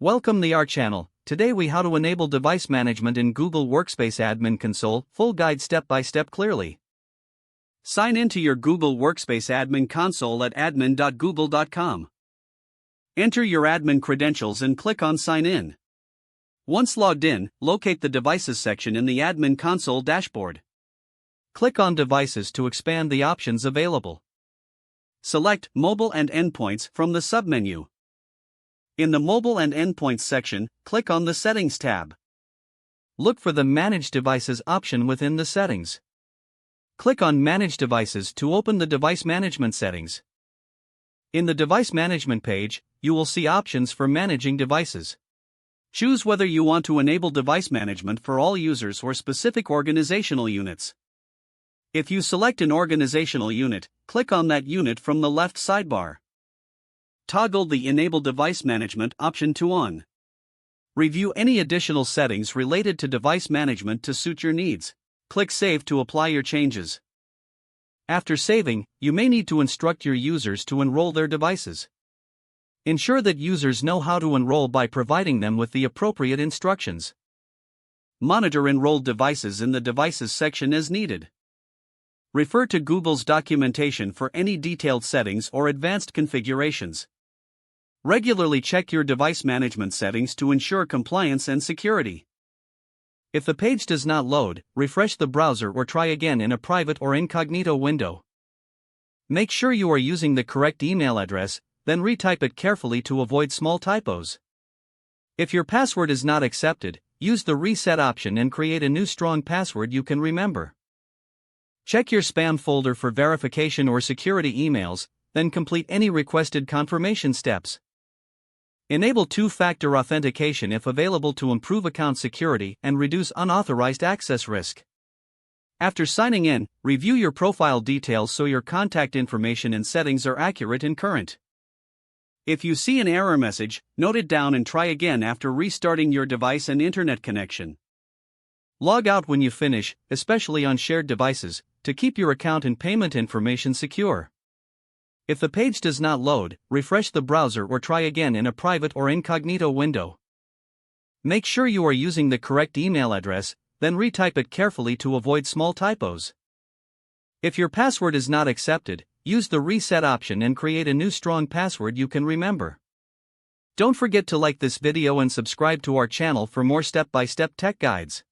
Welcome to our channel. Today we how to enable device management in Google Workspace Admin Console, full guide step by step clearly. Sign in to your Google Workspace Admin Console at admin.google.com. Enter your admin credentials and click on Sign In. Once logged in, locate the Devices section in the Admin Console dashboard. Click on Devices to expand the options available. Select Mobile and Endpoints from the submenu. In the Mobile and Endpoints section, click on the Settings tab. Look for the Manage Devices option within the settings. Click on Manage Devices to open the device management settings. In the device management page, you will see options for managing devices. Choose whether you want to enable device management for all users or specific organizational units. If you select an organizational unit, click on that unit from the left sidebar. Toggle the Enable Device Management option to on. Review any additional settings related to device management to suit your needs. Click Save to apply your changes. After saving, you may need to instruct your users to enroll their devices. Ensure that users know how to enroll by providing them with the appropriate instructions. Monitor enrolled devices in the Devices section as needed. Refer to Google's documentation for any detailed settings or advanced configurations. Regularly check your device management settings to ensure compliance and security. If the page does not load, refresh the browser or try again in a private or incognito window. Make sure you are using the correct email address, then retype it carefully to avoid small typos. If your password is not accepted, use the Reset option and create a new strong password you can remember. Check your spam folder for verification or security emails, then complete any requested confirmation steps. Enable two-factor authentication if available to improve account security and reduce unauthorized access risk. After signing in, review your profile details so your contact information and settings are accurate and current. If you see an error message, note it down and try again after restarting your device and internet connection. Log out when you finish, especially on shared devices, to keep your account and payment information secure. If the page does not load, refresh the browser or try again in a private or incognito window. Make sure you are using the correct email address, then retype it carefully to avoid small typos. If your password is not accepted, use the Reset option and create a new strong password you can remember. Don't forget to like this video and subscribe to our channel for more step-by-step tech guides.